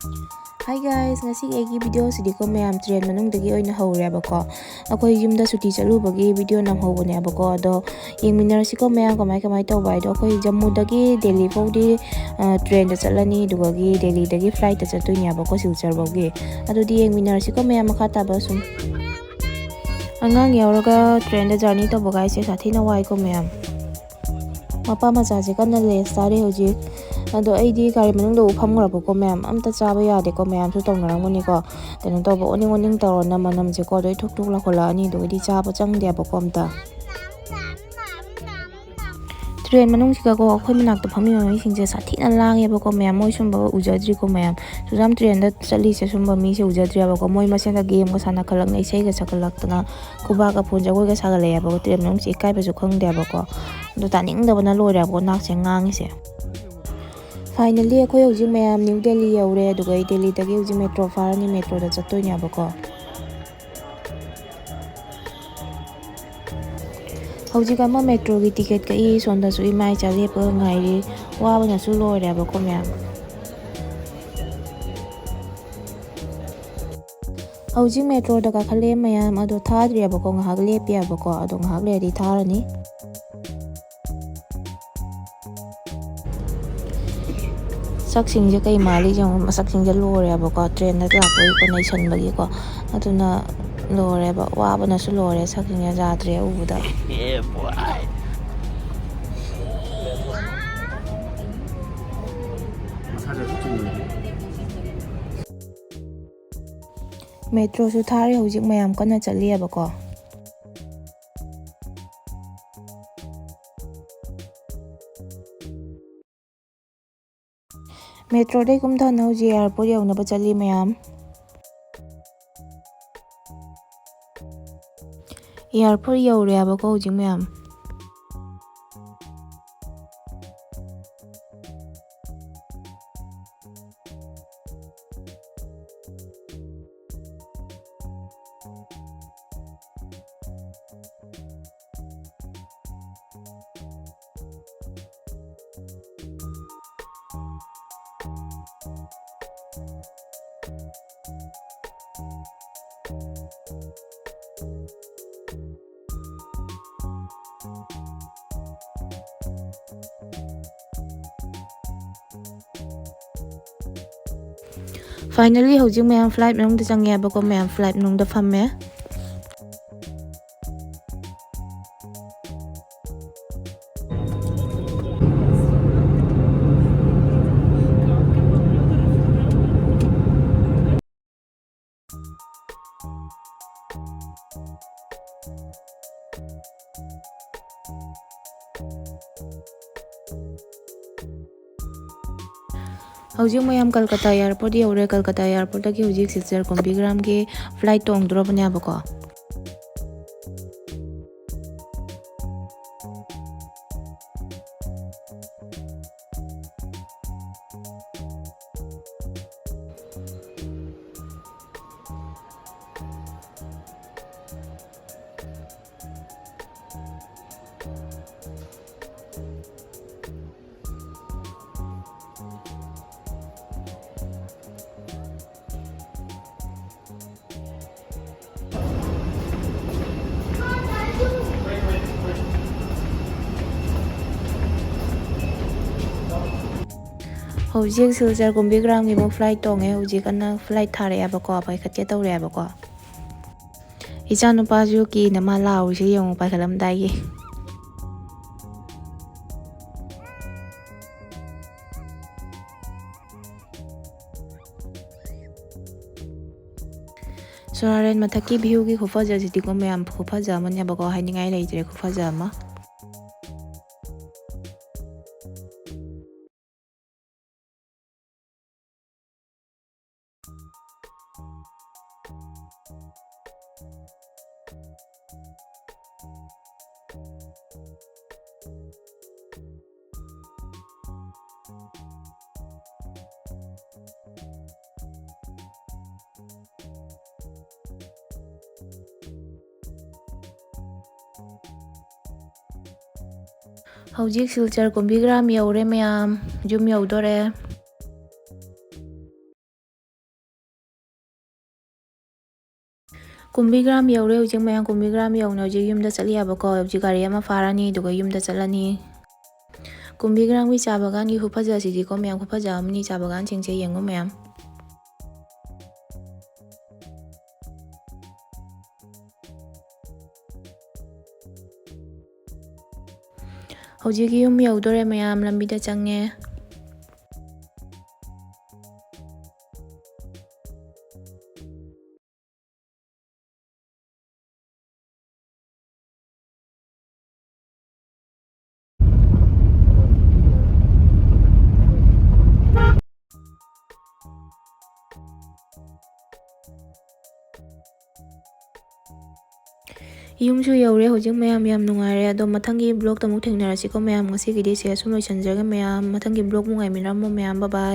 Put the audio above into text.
Hi guys, ngasi egi video sidiko mayam train manungdagi oina hawrebako. Akoi yumda suti chalubagi video nam hawbanebako. Ado yengminarasiko mayam kamai tawba ido akoi Jammudagi Delhi fawdi train da chalani dugagi Delhi dagi flight da chattoinebako Silchar bawgi. Adodi yengminarasiko mayam makha taba sum. Angang yauraga train da journey tawba gaise sathina waiko mayam. Mapa machaje kana le stare hoji. Ado aidi gari manungda uphamgrabako mayam amta chaba yadeko mayam su tongnaramgani ko teno toba oning tawrona manamje ko doi thuk thuk lakhola ani doi di chaba changdebako amta train manungsiga ko akhoi manakta phami mami singje sathina langebako mayam moi sumba ujadri ko mayam sujam train da chali se sumba mi se ujadri abako moi masenga game ko sana khalakna isei ga sakalaktana kuba ka phunja ko ga sagale abako train manungsi kai ba su khangdebako do taningdabana loirabako nakse ngangise. Finally, I am in New Delhi. I am in Delhi. I am metro. Farani metro. I am going to go metro ticket. I am going to go my chali. I am going to go to the metro. I am going to go to the saksing je kai mali jong saksing je lore ba ko train na la ko connection bagi ko atuna lore ba wa ba na su lore saksing ya ja tre u da metro su thari hojik mayam kana chali ba ko metro dai kum thana hoji airport yauna ba chali mayam airport yaure ba ko hoji mayam Finally, hojik mayam flight manung da change ba ko mayam flight manung da phamme hojik mayam Kolkata airport yaure Kolkata airport da ki hojik Silchar Kombigram ki flight tong drobne ba ko hojik Silchar Kombigram ki mo flight tong hojik ana flight thare ba ko pai khatke tawre ba ko icha nu pa ju ki na ma law si yong pai khalam dai gi Soraren mathakki view ki khufajase diko mayam khufaja manya ba ko hainingai leitre khufaja ma Hojik Silchar Kombigram yaure mayam jum yaudore ꯀꯨꯝꯕꯤꯒ꯭ꯔꯥꯝ ꯌꯧꯔꯦ ꯍꯧꯖꯤꯛ ꯃꯌꯥꯝ ꯀꯨꯝꯕꯤꯒ꯭ꯔꯥꯝ ꯌꯧꯅ ꯍꯧꯖꯤꯛ ꯌꯨꯝꯗ ꯆꯠꯂꯤꯌꯥꯕꯀꯣ ꯍꯧꯖꯤꯛ ꯒꯥꯔꯤ ꯑꯃ ꯐꯥꯔꯅꯤ ꯑꯗꯨꯒ ꯌꯨꯝꯗ ꯆꯠꯂꯅꯤ ꯀꯨꯝꯕꯤꯒ꯭ꯔꯥꯝꯒꯤ ꯆꯥ ꯕꯒꯥꯟꯒꯤ ꯈꯨꯐꯖꯁꯤꯗꯤꯀꯣ ꯃꯌꯥꯝ ꯈꯨꯐꯖ ꯑꯃꯅꯤ ꯆꯥ ꯕꯒꯥꯟꯁꯤꯡꯁꯦ ꯌꯦꯡꯉꯨ ꯃꯌꯥꯝ ꯍꯧꯖꯤꯛ ꯌꯨꯝ ꯌꯧꯗꯣꯔꯦ ꯃꯌꯥꯝ ꯂꯝꯕꯤꯗ ꯆꯪꯉꯦ ꯌꯨꯝꯁꯨ ꯌꯧꯔꯦ ꯍꯧꯖꯤꯛ ꯃꯌꯥꯝ ꯌꯥꯝ ꯅꯨꯡꯉꯥꯏꯔꯦ ꯑꯗꯣ ꯃꯊꯪꯒꯤ ꯕ꯭ꯂꯣꯒꯇ ꯑꯃꯨꯛ ꯊꯦꯡꯅꯔꯁꯤꯀꯣ ꯃꯌꯥꯝ ꯉꯁꯤꯒꯤꯗꯤ ꯁꯤ ꯑꯁꯨꯝ ꯂꯣꯏꯁꯤꯟꯖꯔꯒꯦ ꯃꯌꯥꯝ ꯃꯊꯪꯒꯤ ꯕ꯭ꯂꯣꯒ ꯉꯥꯏꯃꯤꯟꯅꯔꯝꯃꯣ ꯃꯌꯥꯝ ꯕꯥꯏ ꯕꯥꯏ